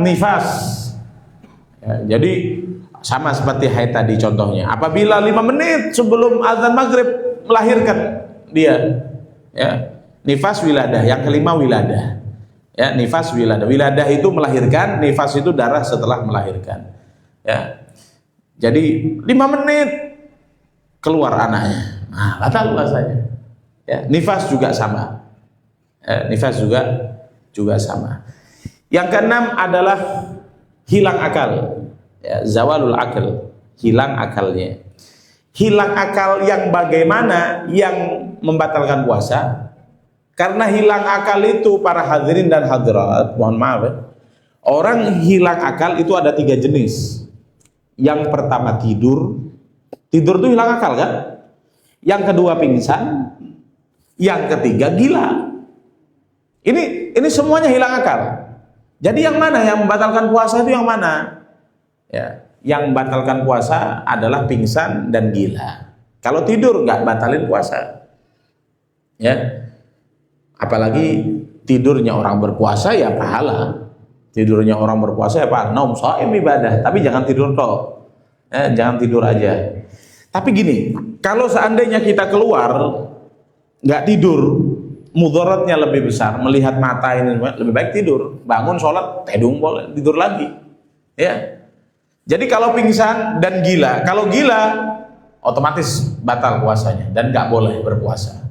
nifas. Ya, jadi sama seperti haid tadi contohnya. Apabila 5 menit sebelum azan maghrib melahirkan dia, ya, nifas wiladah. Yang kelima wiladah. Ya, nifas wiladah. Wiladah itu melahirkan, nifas itu darah setelah melahirkan. Ya. Jadi 5 menit keluar anaknya. Nah, batal puasanya. Ya, nifas juga sama. Nifas juga sama. Yang keenam adalah hilang akal. Ya, zawalul akal, hilang akalnya. Hilang akal yang bagaimana yang membatalkan puasa? Karena hilang akal itu para hadirin dan hadirat, mohon maaf ya, orang hilang akal itu ada 3 jenis. Yang pertama tidur itu hilang akal kan? Yang kedua pingsan, yang ketiga gila. Ini semuanya hilang akal. Jadi yang mana yang membatalkan puasa itu yang mana? Ya, yang membatalkan puasa adalah pingsan dan gila. Kalau tidur nggak batalin puasa. Ya. Apalagi tidurnya orang berpuasa ya pahala. Tidurnya orang berpuasa ya pahala. Naum shaim ibadah, tapi jangan tidur toh. Jangan tidur aja. Tapi gini, kalau seandainya kita keluar nggak tidur, mudaratnya lebih besar. Melihat mata ini lebih baik tidur. Bangun sholat, tedung boleh, tidur lagi. Ya. Jadi kalau pingsan dan gila, kalau gila otomatis batal puasanya dan nggak boleh berpuasa.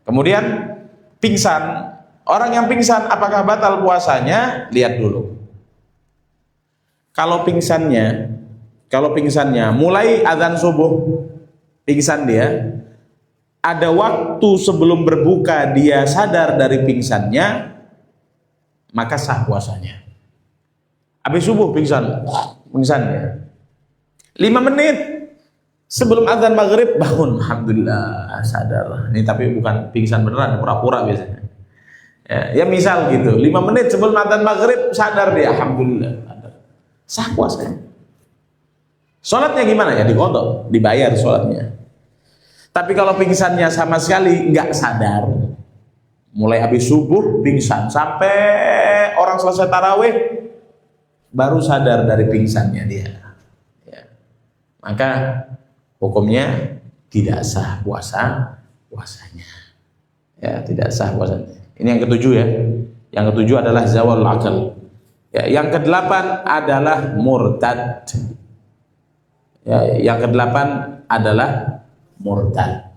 Kemudian pingsan, orang yang pingsan apakah batal puasanya? Lihat dulu. Kalau pingsannya mulai azan subuh pingsan dia, ada waktu sebelum berbuka dia sadar dari pingsannya, maka sah puasanya. Habis subuh pingsannya 5 menit sebelum azan maghrib bangun, alhamdulillah sadar. Ini tapi bukan pingsan beneran, pura-pura biasanya. Ya misal gitu, 5 menit sebelum azan maghrib sadar dia, alhamdulillah sadar. Sah puasanya. Sholatnya gimana ya? Diqodho, dibayar sholatnya. Tapi kalau pingsannya sama sekali nggak sadar, mulai habis subuh pingsan sampai orang selesai tarawih baru sadar dari pingsannya dia. Ya. Maka hukumnya tidak sah puasanya. Ya, tidak sah puasanya. Ini yang ketujuh ya. Yang ketujuh adalah zawal akal. Ya, yang kedelapan adalah murtad. Ya, yang kedelapan adalah murtad.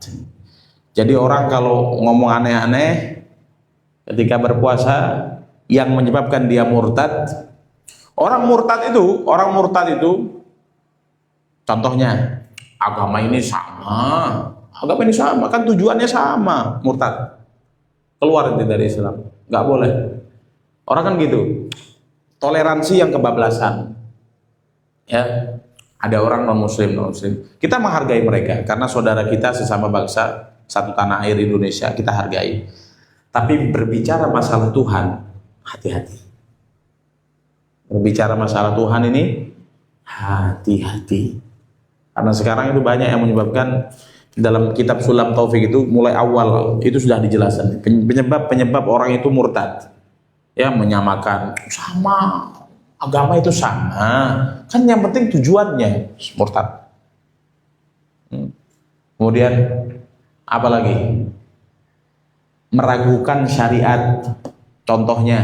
Jadi orang kalau ngomong aneh-aneh ketika berpuasa yang menyebabkan dia murtad, orang murtad itu contohnya agama ini sama kan tujuannya sama, murtad, keluar dari Islam, nggak boleh. Orang kan gitu, toleransi yang kebablasan. Ya, ada orang non muslim, kita menghargai mereka karena saudara kita sesama bangsa satu tanah air Indonesia, kita hargai. Tapi berbicara masalah Tuhan, hati-hati. Berbicara masalah Tuhan ini hati-hati. Karena sekarang itu banyak yang menyebabkan, dalam kitab Sulam Taufik itu mulai awal itu sudah dijelaskan penyebab orang itu murtad. Ya, menyamakan sama agama itu sama. Kan yang penting tujuannya murtad. Kemudian apalagi? Meragukan syariat. Contohnya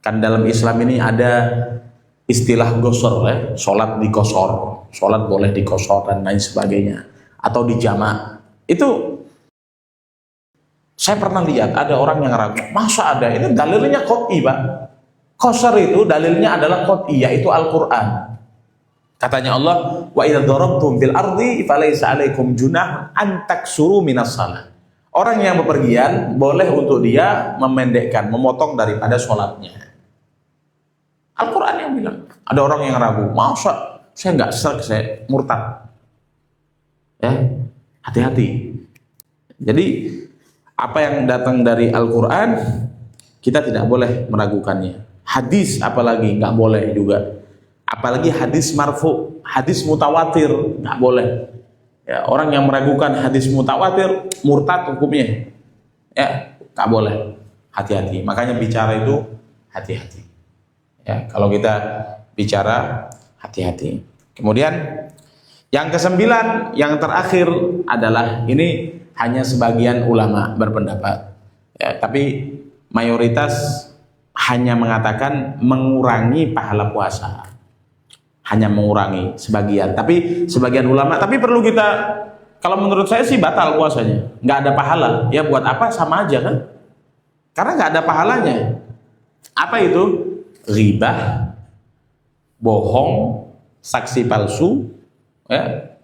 kan dalam Islam ini ada istilah gosor ya, sholat dikosor, sholat boleh dikosor dan lain sebagainya, atau dijamak. Itu saya pernah lihat ada orang yang ragu, masa ada, ini dalilnya qot'i Pak. Kosor itu dalilnya adalah qot'i, yaitu Al-Quran. Katanya Allah, wa idza darabtum fil ardi falaysa 'alaikum junah an taksuru minas shalah. Orang yang bepergian boleh untuk dia memendekkan, memotong daripada sholatnya. Al-Quran yang bilang. Ada orang yang ragu, masa saya nggak serg, saya murtad. Ya, hati-hati. Jadi apa yang datang dari Al-Quran kita tidak boleh meragukannya. Hadis apalagi nggak boleh juga. Apalagi hadis marfu, hadis mutawatir nggak boleh. Ya, orang yang meragukan hadis mutawatir murtad hukumnya. Ya, nggak boleh. Hati-hati. Makanya bicara itu hati-hati. Ya, kalau kita bicara hati-hati. Kemudian yang kesembilan, yang terakhir adalah ini hanya sebagian ulama berpendapat, ya, tapi mayoritas hanya mengatakan mengurangi pahala puasa, hanya mengurangi sebagian. Tapi sebagian ulama, tapi perlu kita, kalau menurut saya sih batal puasanya, nggak ada pahala. Ya buat apa, sama aja kan? Karena nggak ada pahalanya. Apa itu? Ghibah, bohong, saksi palsu, ya.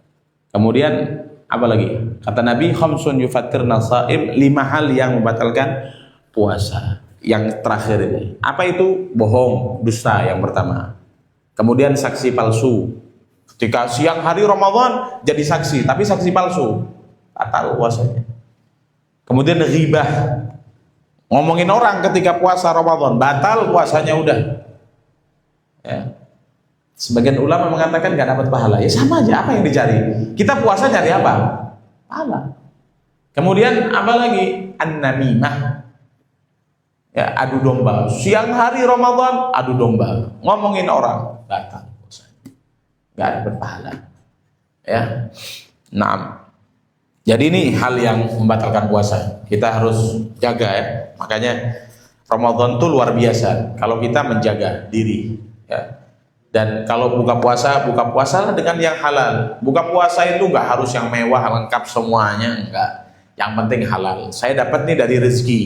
Kemudian apa lagi? Kata Nabi, khamsun yufattirna shaim, 5 hal yang membatalkan puasa. Yang terakhir ini, apa itu? Bohong, dusta yang pertama. Kemudian saksi palsu. Ketika siang hari Ramadan jadi saksi, tapi saksi palsu, batal puasanya. Kemudian ghibah, ngomongin orang ketika puasa Ramadan, batal puasanya udah. Ya. Sebagian ulama mengatakan nggak dapat pahala. Ya sama aja, apa yang dicari? Kita puasa nyari apa? Pahala. Kemudian apa lagi? An-namimah. Ya, adu domba. Siang hari Ramadan adu domba, ngomongin orang, batal puasanya. Nggak dapat pahala. Ya. Nah, jadi ini hal yang membatalkan puasa. Kita harus jaga ya. Makanya Ramadan itu luar biasa kalau kita menjaga diri. Ya. Dan kalau buka puasa dengan yang halal. Buka puasa itu nggak harus yang mewah lengkap semuanya, enggak. Yang penting halal. Saya dapat nih dari rezeki.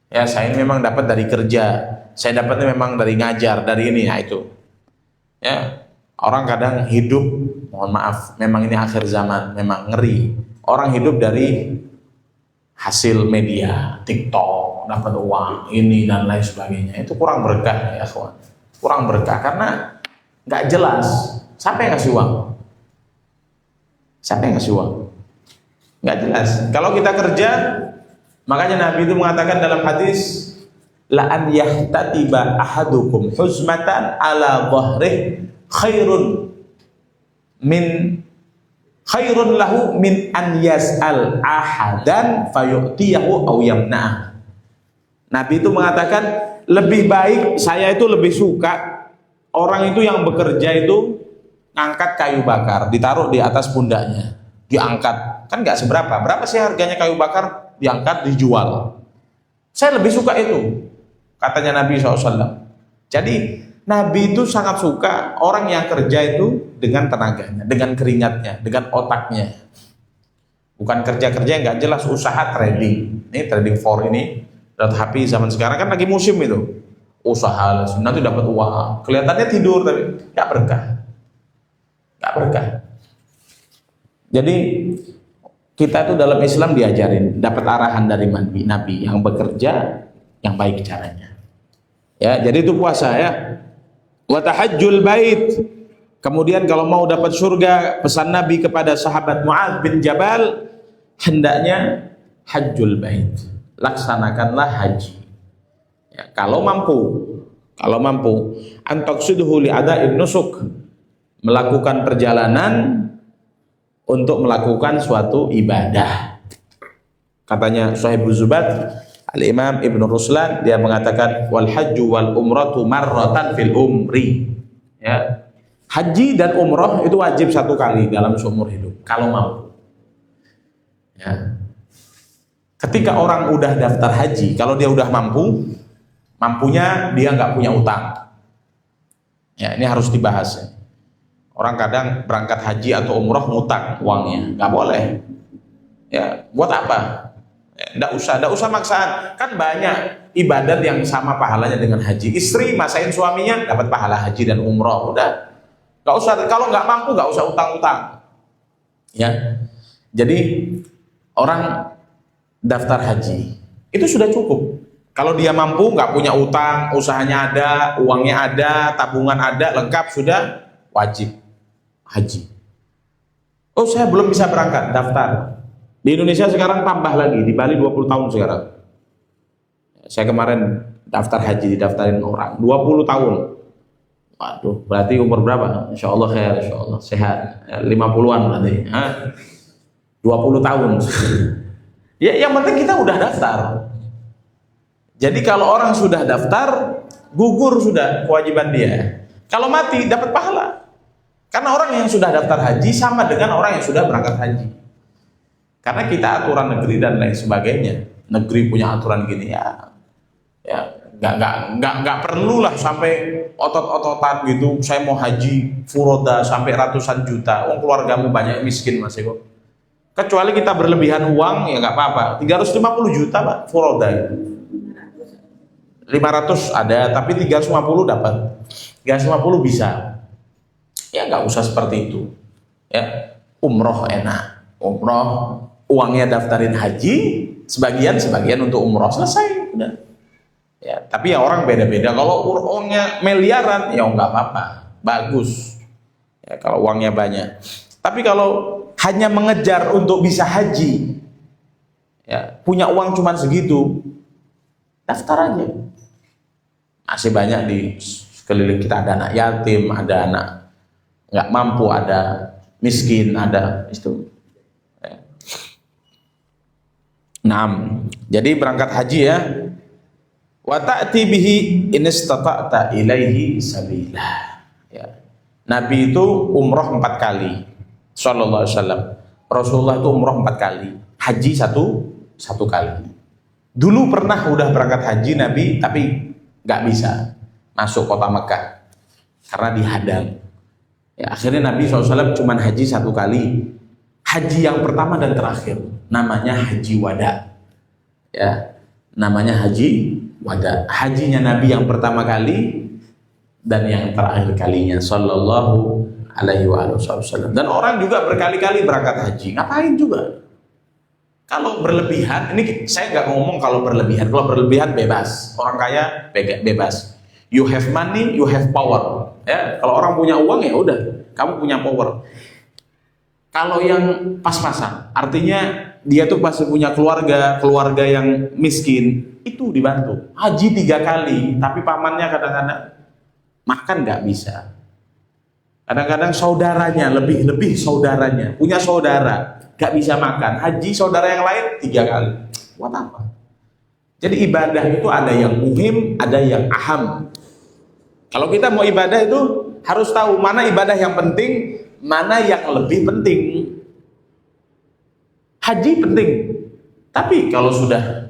Ya, saya ini memang dapat dari kerja. Saya dapatnya memang dari ngajar, dari ini, nah itu. Ya, orang kadang hidup, mohon maaf, memang ini akhir zaman, memang ngeri. Orang hidup dari hasil media, TikTok, dapat uang, ini dan lain sebagainya. Itu kurang berkah ya, kawan. Kurang berkah karena nggak jelas siapa yang ngasih uang, nggak jelas. Kalau kita kerja, makanya Nabi itu mengatakan dalam hadis, la an yahtatiba ahadukum huzmatan ala dhahrih khairun lahu min an yas'al ahadan fayu'tiyahu aw yamna'ah. Nabi itu mengatakan, lebih baik, saya itu lebih suka orang itu yang bekerja itu ngangkat kayu bakar, ditaruh di atas pundaknya, diangkat, kan nggak seberapa, berapa sih harganya kayu bakar, diangkat, dijual. Saya lebih suka itu, katanya Nabi SAW. Jadi Nabi itu sangat suka orang yang kerja itu dengan tenaganya, dengan keringatnya, dengan otaknya, bukan kerja-kerja yang nggak jelas, usaha trading. Ini trading for ini, HP zaman sekarang kan lagi musim itu, usaha nanti dapat uang, kelihatannya tidur tapi nggak berkah. Jadi kita itu dalam Islam diajarin dapat arahan dari Nabi yang bekerja yang baik caranya. Ya, jadi itu puasa ya. Wa tahajjul bait. Kemudian kalau mau dapat surga, pesan Nabi kepada sahabat Mu'adz bin Jabal, hendaknya hajjul bait. Laksanakanlah haji. Ya, kalau mampu antaqsiduhu li ada'in nusuk, melakukan perjalanan untuk melakukan suatu ibadah. Katanya Sahibuz Zubat, Al-Imam Ibnu Ruslan, dia mengatakan wal hajju wal umratu marratan fil umri. Ya. Haji dan umroh itu wajib satu kali dalam seumur hidup kalau mampu. Ya. Ketika orang udah daftar haji, kalau dia udah mampunya dia nggak punya utang. Ya, ini harus dibahas. Ya. Orang kadang berangkat haji atau umroh ngutang uangnya, nggak boleh. Ya, buat apa? Ya, nggak usah maksaan. Kan banyak ibadat yang sama pahalanya dengan haji. Istri masain suaminya dapat pahala haji dan umroh, udah. Nggak usah. Kalau nggak mampu nggak usah utang-utang. Ya, jadi orang daftar haji itu sudah cukup. Kalau dia mampu, nggak punya utang, usahanya ada, uangnya ada, tabungan ada, lengkap, sudah wajib haji. Oh, saya belum bisa berangkat, daftar. Di Indonesia sekarang tambah lagi, di Bali 20 tahun sekarang. Saya kemarin daftar haji, didaftarin orang 20 tahun. Waduh, berarti umur berapa? Insya Allah khair, insya Allah sehat. 50-an berarti. 20 tahun. Ya, yang penting kita udah daftar. Jadi kalau orang sudah daftar, gugur sudah kewajiban dia. Kalau mati dapat pahala. Karena orang yang sudah daftar haji sama dengan orang yang sudah berangkat haji. Karena kita aturan negeri dan lain sebagainya. Negeri punya aturan gini ya nggak perlulah sampai otot-ototan gitu. Saya mau haji furoda sampai ratusan juta. Keluargamu banyak miskin Mas Eko. Kecuali kita berlebihan uang ya nggak apa-apa. 350 juta Pak furoda itu. 500 ada, tapi 350 dapat. 350 bisa. Ya nggak usah seperti itu. Ya, umroh enak. Umroh uangnya daftarin haji, sebagian untuk umroh, selesai udah. Ya, tapi ya orang beda-beda. Kalau uangnya miliaran ya nggak apa-apa, bagus. Ya, kalau uangnya banyak. Tapi kalau hanya mengejar untuk bisa haji, ya punya uang cuma segitu, daftar aja. Masih banyak di sekeliling kita, ada anak yatim, ada anak nggak mampu, ada miskin, ada itu. Nah, jadi berangkat haji ya. Wa ta'ti bihi in istata'ta ilaihi sabila. Ya. Nabi itu umroh 4 kali. Sallallahu alaihi wasallam. Rasulullah itu umroh 4 kali. Haji satu kali. Dulu pernah udah berangkat haji Nabi, tapi nggak bisa masuk kota Mekah karena dihadang. Ya, akhirnya Nabi SAW cuma haji 1 kali. Haji yang pertama dan terakhir, namanya haji wada. Ya, namanya haji wada. Hajinya Nabi yang pertama kali dan yang terakhir kalinya, sallallahu alaihi wasallam. Dan orang juga berkali-kali berangkat haji. Ngapain juga? Kalau berlebihan, ini saya nggak ngomong kalau berlebihan. Kalau berlebihan bebas. Orang kaya bebas. You have money, you have power. Ya, kalau orang punya uang ya udah, kamu punya power. Kalau yang pas-pasan, artinya dia tuh pasti punya keluarga yang miskin, itu dibantu. Haji 3 kali, tapi pamannya kadang-kadang makan nggak bisa. Kadang-kadang saudaranya, lebih saudaranya, punya saudara, nggak bisa makan. Haji saudara yang lain 3 kali. Buat apa? Jadi ibadah itu ada yang muhim, ada yang aham. Kalau kita mau ibadah itu harus tahu mana ibadah yang penting, mana yang lebih penting. Haji penting, tapi kalau sudah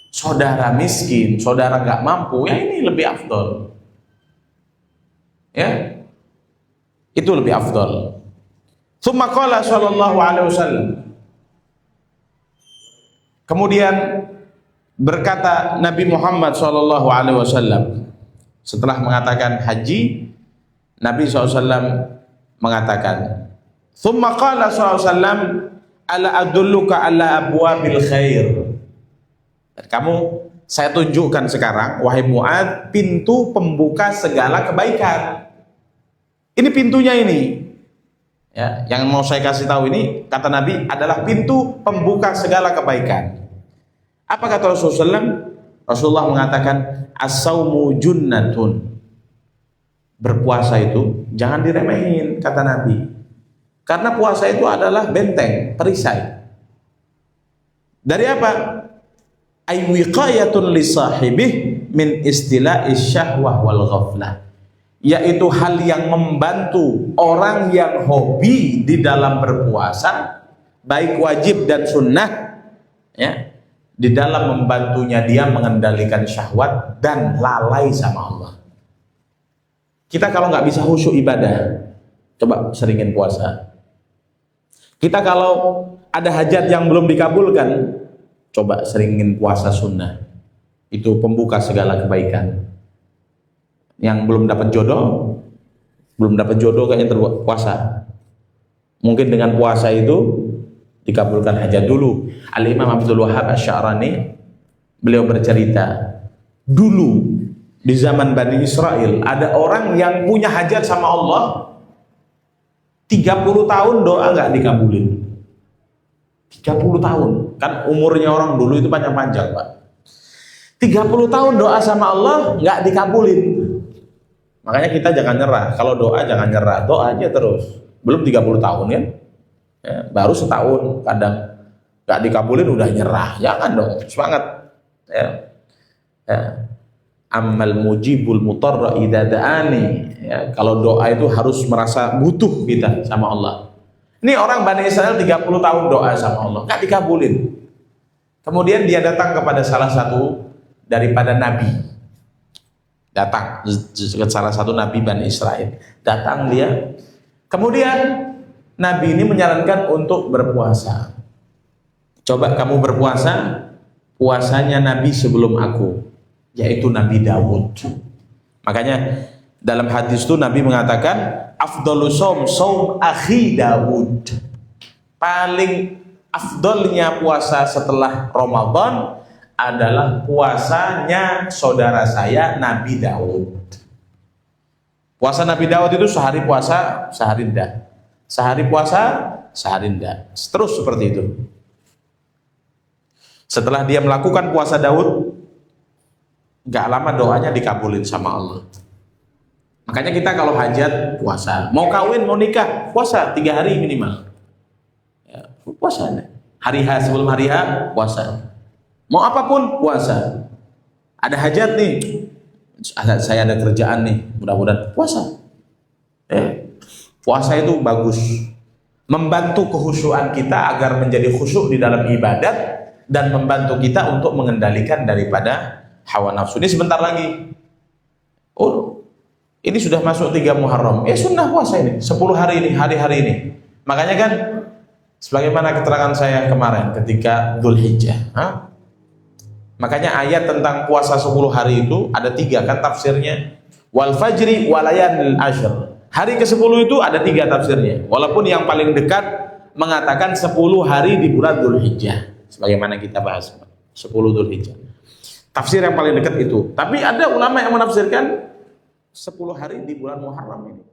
saudara miskin, saudara nggak mampu, ya ini lebih afdol. Ya, itu lebih afdol. Tsumma qala sallallahu alaihi wasallam. Kemudian berkata Nabi Muhammad sallallahu alaihi wasallam setelah mengatakan haji, Nabi SAW mengatakan, "Tsumma qala sallallahu alaihi wasallam, ala adulluka ala abwabil khair." Saya tunjukkan sekarang, wahai Mu'adz, pintu pembuka segala kebaikan. Ini pintunya ini. Ya, yang mau saya kasih tahu ini, kata Nabi, adalah pintu pembuka segala kebaikan. Apa kata Rasulullah SAW? Rasulullah mengatakan, as-saumu junnatun. Berpuasa itu jangan diremehin, kata Nabi. Karena puasa itu adalah benteng, perisai. Dari apa? Ay wiqayatun lisahibih min istila'is syahwah wal ghaflah. Yaitu hal yang membantu orang yang hobi di dalam berpuasa, baik wajib dan sunnah, ya, di dalam membantunya dia mengendalikan syahwat dan lalai sama Allah. Kita kalau nggak bisa khusyuk ibadah, coba seringin puasa. Kita kalau ada hajat yang belum dikabulkan, coba seringin puasa sunnah. Itu pembuka segala kebaikan. Yang belum dapat jodoh kayaknya terpuasa. Mungkin dengan puasa itu dikabulkan hajat dulu. Al-Imam Abdul Wahhab Asy-Sya'rani beliau bercerita, dulu di zaman Bani Israel ada orang yang punya hajat sama Allah 30 tahun doa nggak dikabulin. 30 tahun, kan umurnya orang dulu itu panjang-panjang, Pak. 30 tahun doa sama Allah nggak dikabulin. Makanya kita jangan nyerah. Kalau doa jangan nyerah, doa aja terus. Belum 30 tahun kan? Ya, baru setahun kadang nggak dikabulin udah nyerah. Jangan dong, semangat. Ya. Ya. Ammal mujibul mutarra idza da'ani. Ya, kalau doa itu harus merasa butuh kita sama Allah. Ini orang Bani Israel 30 tahun doa sama Allah, enggak dikabulin. Kemudian dia datang kepada salah satu daripada nabi. Datang ke salah satu nabi Bani Israel. Datang dia. Kemudian nabi ini menyarankan untuk berpuasa. Coba kamu berpuasa, puasanya nabi sebelum aku, yaitu Nabi Daud. Makanya dalam hadis itu Nabi mengatakan afdhalus shaum akhi Daud. Paling afdolnya puasa setelah Ramadan adalah puasanya saudara saya Nabi Daud. Puasa Nabi Daud itu sehari puasa, sehari enggak. Sehari puasa, sehari enggak. Terus seperti itu. Setelah dia melakukan puasa Daud, gak lama doanya dikabulin sama Allah. Makanya kita kalau hajat puasa, mau kawin mau nikah puasa 3 hari minimal. Ya, puasa. Hari H sebelum hari H puasa. Mau apapun puasa. Ada hajat nih, saya ada kerjaan nih, mudah-mudahan puasa. Puasa itu bagus, membantu kehusuan kita agar menjadi khusyuk di dalam ibadat dan membantu kita untuk mengendalikan daripada hawa nafsu. Ini sebentar lagi. Oh, ini sudah masuk 3 Muharram. Sunnah puasa ini 10 hari ini, hari-hari ini. Makanya kan sebagaimana keterangan saya kemarin ketika Dzulhijjah, makanya ayat tentang puasa 10 hari itu ada 3 kan tafsirnya. Wal fajri walayalil ashr. Hari ke-10 itu ada 3 tafsirnya. Walaupun yang paling dekat mengatakan 10 hari di bulan Dzulhijjah. Sebagaimana kita bahas 10 Dzulhijjah. Tafsir yang paling dekat itu. Tapi ada ulama yang menafsirkan 10 hari di bulan Muharram ini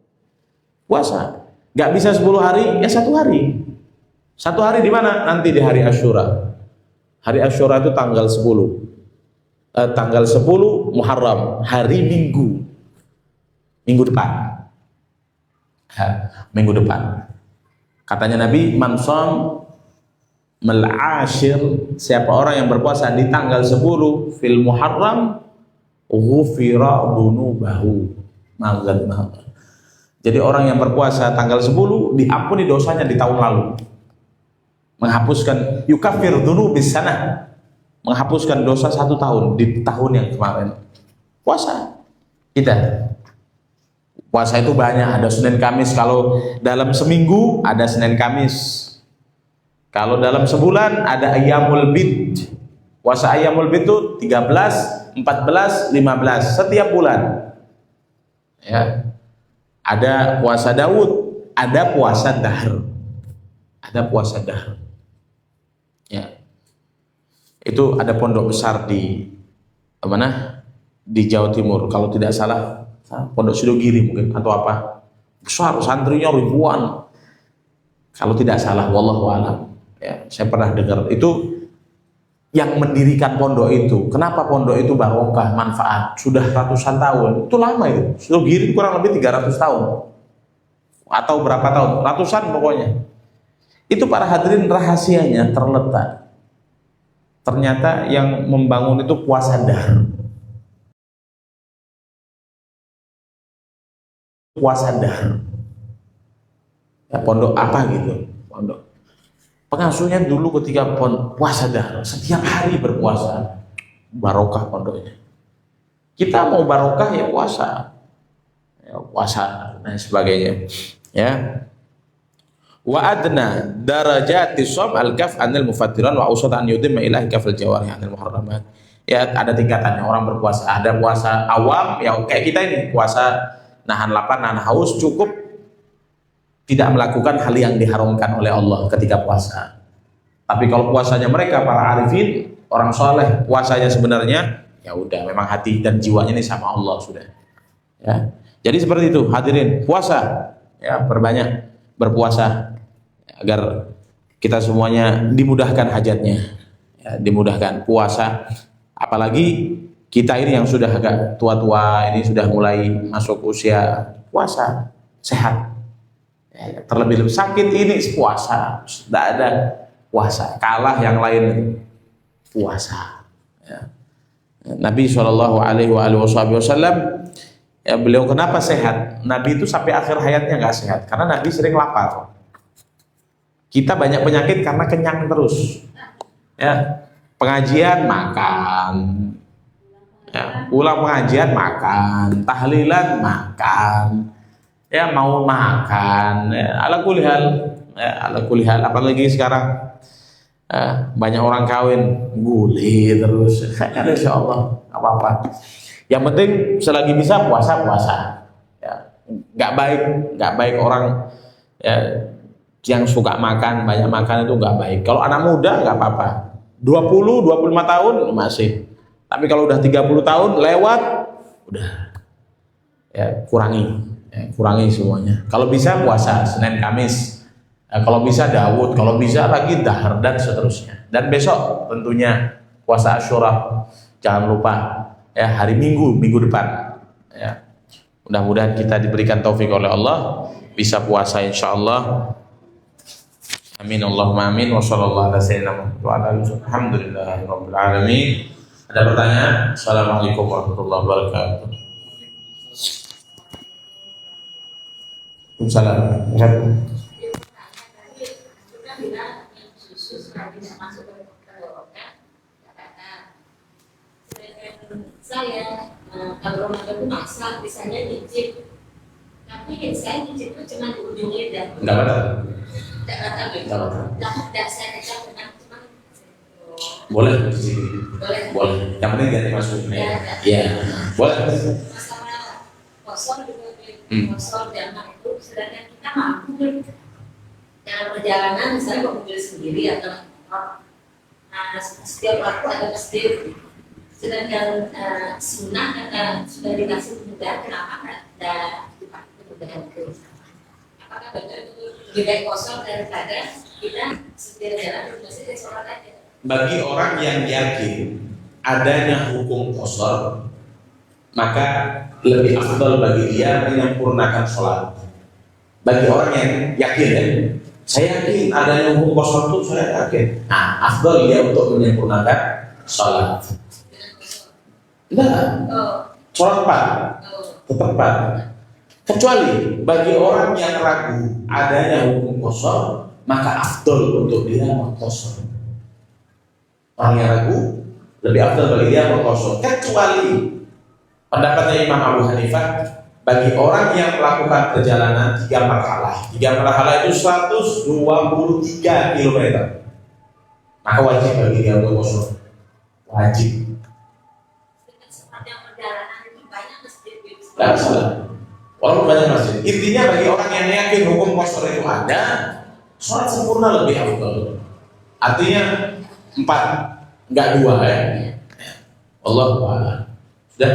puasa. Gak bisa 10 hari, ya 1 hari. 1 hari di mana? Nanti di hari Asyura. Hari Asyura itu tanggal 10. Tanggal 10 Muharram, hari Minggu. Minggu depan. Minggu depan. Katanya Nabi, man sham mel'ashir, siapa orang yang berpuasa di tanggal 10 fil Muharram ghufira dunubahu magad. Jadi orang yang berpuasa tanggal 10 diampuni dosanya di tahun lalu, menghapuskan yukafir dunubis sana, menghapuskan dosa 1 tahun di tahun yang kemarin. Puasa kita, puasa itu banyak, ada Senin Kamis. Kalau dalam seminggu ada Senin Kamis. Kalau dalam sebulan ada Ayyamul Bid. Puasa Ayyamul Bid itu 13, 14, 15 setiap bulan. Ya. Ada puasa Daud, ada puasa Dahr. Ada puasa Dahr. Ya. Itu ada pondok besar di mana? Di Jawa Timur kalau tidak salah, Pondok Sidogiri mungkin atau apa. Besar, santrinya ribuan. Kalau tidak salah, wallahu a'lam. Ya, saya pernah dengar itu yang mendirikan pondok itu. Kenapa pondok itu barokah, manfaat? Sudah ratusan tahun. Itu lama itu. Sidogiri kurang lebih 300 tahun. Atau berapa tahun? Ratusan pokoknya. Itu para hadirin rahasianya terletak. Ternyata yang membangun itu puasa Dahr. Puasa Dahr. Ya, pondok apa gitu? Pondok. Pengasuhnya dulu ketika puasa Dahr, setiap hari berpuasa, barokah pondoknya. Kita mau barokah ya puasa, dan sebagainya. Ya. Wa adna darajati shom al-kaf anil mufattiran wa usat an yudimma ilahi kafil jawarih anil muharramat. Ya, ada tingkatannya orang berpuasa. Ada puasa awam, ya kayak kita ini, puasa nahan lapar, nahan haus, cukup tidak melakukan hal yang diharamkan oleh Allah ketika puasa. Tapi kalau puasanya mereka para arifin, orang soleh, puasanya sebenarnya ya udah memang hati dan jiwanya ini sama Allah sudah. Ya. Jadi seperti itu hadirin, puasa ya, perbanyak berpuasa agar kita semuanya dimudahkan hajatnya. Ya, dimudahkan puasa, apalagi kita ini yang sudah agak tua-tua ini sudah mulai masuk usia puasa sehat. Ya, terlebih sakit ini puasa, tidak ada puasa, kalah yang lain puasa. Ya. Nabi Shallallahu Alaihi Wasallam, ya beliau kenapa sehat? Nabi itu sampai akhir hayatnya nggak sehat karena Nabi sering lapar. Kita banyak penyakit karena kenyang terus. Ya, pengajian makan, ya, pulang pengajian makan, tahlilan makan, ya mau makan, ya, ala kulli hal, ya, ala kulli hal. Apalagi sekarang banyak orang kawin guli terus. Insya Allah apa-apa. Yang penting selagi bisa puasa. Ya, nggak baik orang ya, yang suka makan banyak makan itu nggak baik. Kalau anak muda nggak apa-apa. 25 tahun masih. Tapi kalau udah 30 tahun lewat, udah ya kurangi semuanya. Kalau bisa puasa Senin Kamis. Kalau bisa Daud, kalau bisa lagi dahar dan seterusnya. Dan besok tentunya puasa Asyura. Jangan lupa ya, hari Minggu depan. Ya. Mudah-mudahan kita diberikan taufik oleh Allah bisa puasa insyaallah. Amin Allahumma amin wa sallallahu ala sayyidina Muhammad wa ala alihi alhamdulillahirabbil alamin. Ada pertanyaan? Assalamualaikum warahmatullahi wabarakatuh. Waalaikumsalam. Saya kalau Ramadan itu maksa misalnya nyicip, tapi saya nyicip itu cuma di ujung lidah. Enggak ada. Tidak saya pegang dengan cuma. Boleh. Boleh. Yang penting jangan masuknya. Iya. Boleh. Masalah kosong juga kosong jangan itu sedangkan kita mampu dalam perjalanan misalnya mobil sendiri atau setiap waktu ada masjid. Sedangkan sunnah kata sudah dikasih mudah, kenapa ada kemudahan itu? Apakah benar itu lebih baik kosong daripada kita setiap jalan di masjid sholat aja? Bagi orang yang yakin adanya hukum kosor, maka lebih afdal bagi dia menyempurnakan sholat. Bagi orang yang yakin ya, saya yakin adanya hukum kosor itu saya yakin. Nah, afdal dia untuk menyempurnakan sholat. Nah, sholat 4 tetap 4. Kecuali bagi orang yang ragu adanya hukum kosor, maka afdal untuk dia mengkosor. Orang yang ragu lebih afdal bagi dia mengkosor. Kecuali pendapatnya Imam Abu Hanifah, bagi orang yang melakukan perjalanan 3 marhalah. 3 marhalah itu 123 km. Maka wajib bagi dia untuk kosor. Wajib. Tidak salah. Walaupun banyak masjid. Intinya bagi orang yang yakin hukum kosor itu ada, sholat sempurna lebih afdal. Artinya 4, enggak 2 ya. Allah Sudah.